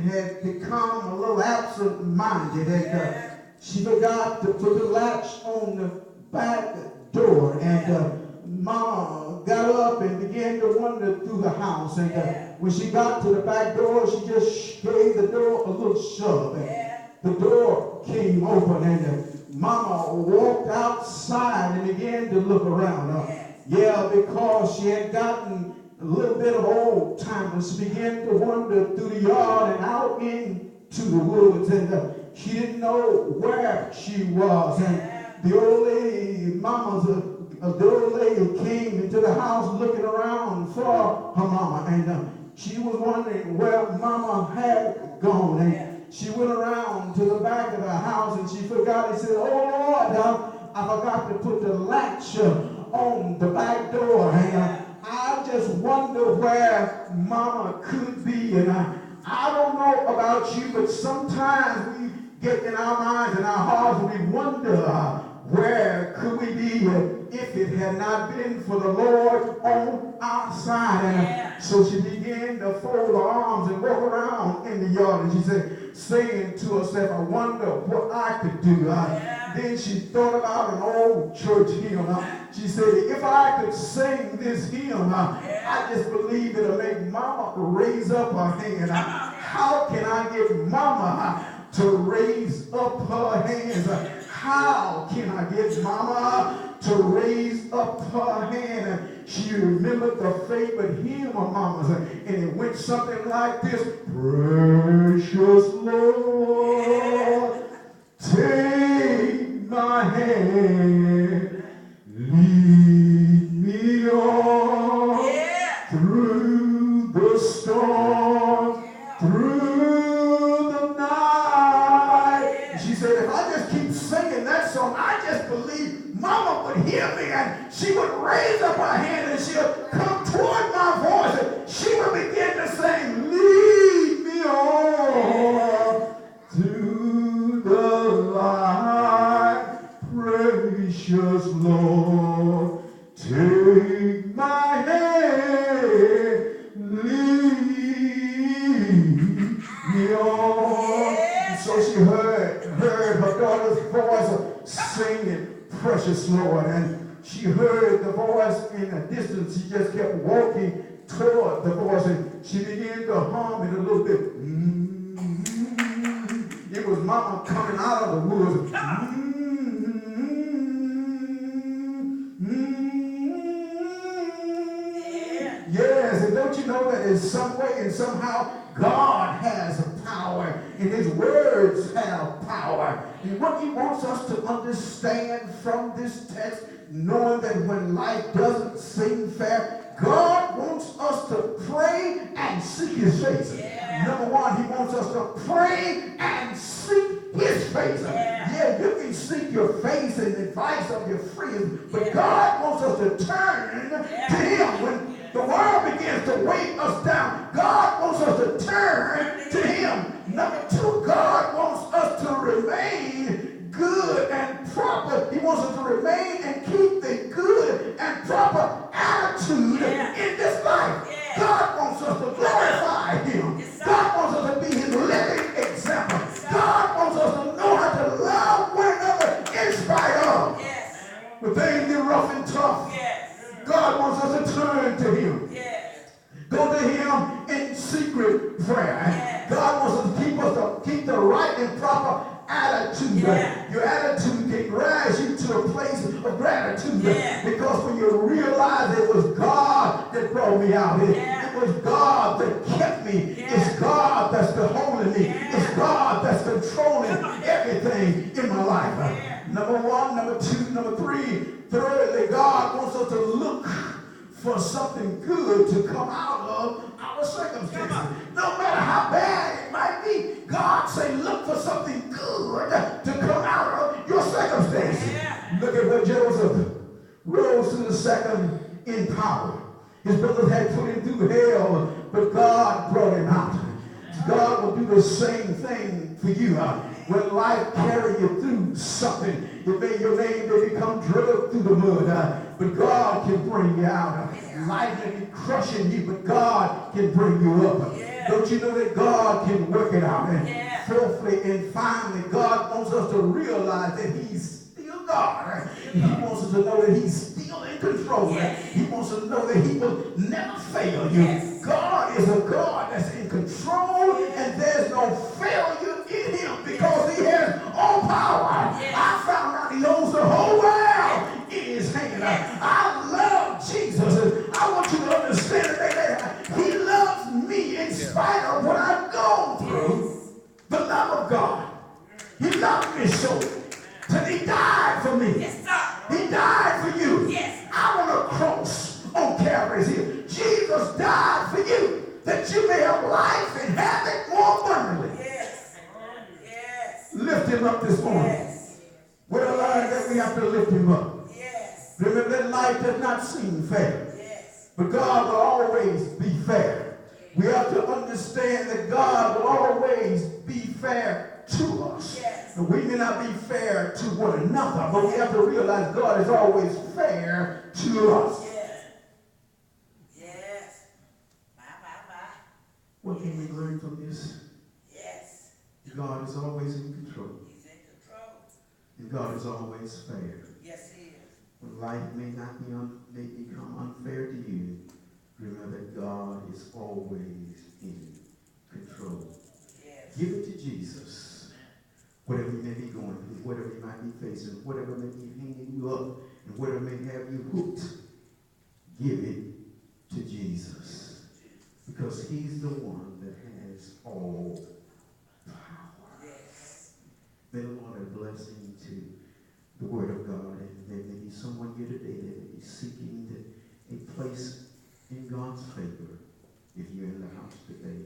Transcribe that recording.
had become a little absent-minded, and she forgot to put the latch on the back door, and Mama got up and began to wander through the house, and when she got to the back door, she just gave the door a little shove, and the door came open, and Mama walked outside and began to look around. Because she had gotten a little bit of old timers, she began to wander through the yard and out into the woods, and she didn't know where she was. And the old lady, the old lady came into the house looking around for her mama, and she was wondering where Mama had gone. And she went around to the back of the house and she forgot. He said, "Oh Lord, I forgot to put the latch on the back door, and I just wonder where Mama could be." And I don't know about you, but sometimes we get in our minds and our hearts and we wonder where could we be if it had not been for the Lord on our side. And so she began to fold her arms and walk around in the yard, and she said, saying to herself, "I wonder what I could do." Then she thought about an old church hymn. She said, "If I could sing this hymn, I just believe it'll make Mama raise up her hand." How can I get Mama to raise up her hands? How can I get Mama to raise up her hand? And she remembered the favorite hymn of Mama's, and it went something like this: "Precious Lord, take my hand, lead me on through the storm, through the night." She said, if I just keep singing that song, I just believe Mama would hear me, and she would raise up her hand and she'll come toward my voice, and she would begin to sing, "Lead me on to the light, precious Lord, take my hand, lead me on." So she heard her daughter's voice singing, "Precious Lord," and she heard the voice in the distance. She just kept walking toward the voice, and she began to hum it a little bit. It was Mama coming out of the woods. Yes, and don't you know that in some way and somehow God has power, and his words have power. And what he wants us to understand from this text, knowing that when life doesn't seem fair, God wants us to pray and seek his face. Number one, he wants us to pray and seek his face. You can seek your face and advice of your friends, but God wants us to turn to him. When the world begins to weigh us down, God wants us to turn to him. Number two, God wants us to remain good and proper. He wants us to remain and keep the good and proper attitude in this life. God wants us to glorify him. God wants us to be his living example. God wants us to know how to love one another in spite of. When things get rough and tough, God wants us to turn to him. Go to him in secret prayer. God wants us to keep the right and proper attitude. Your attitude can rise you to a place of gratitude, because when you realize it was God that brought me out, it was God that kept me. It's God that's holding me. It's God that's controlling everything in my life. Number one, number two, number three. Thirdly, God wants us to look for something good to come out of our circumstances. No matter how bad it might be, God say look for something good to come out of your circumstances. Look at what Joseph rose to the second in power. His brothers had put him through hell, but God brought him out. God will do the same thing for you. When life carries you through something, your name may become drugged through the mud, but God can bring you out. Life may be crushing you, but God can bring you up. Don't you know that God can work it out? And fourthly and finally, God wants us to realize that he's still God. He wants us to know that he's still in control. He wants us to know that he will never fail you. God is a God that's in control, and there's no failure in him because he has all power. I found out he owns the whole world in his hand. I love Jesus. I want you to understand that he loves me in spite of what I've gone through. The love of God. He loved me so that he died for me. He died for you. I'm on a cross on Calvary's hill. Jesus died for you that you may have life and have it more abundantly. Lift him up this morning. We're alive that we have to lift him up. Remember that life does not seem fair. But God will always be fair. We have to understand that God will always be fair to us. And we may not be fair to one another, but we have to realize God is always fair to us. What can we learn from this? God is always in control. And God is always fair. When life may become unfair to you, remember that God is always in control. Give it to Jesus. Whatever you may be going through, whatever you might be facing, whatever may be hanging you up, and whatever may have you hooked, give it to Jesus. Because he's the one that has all power. May the Lord have blessing to the word of God, and there may be someone here today that may be seeking a place in God's favor. If you're in the house today,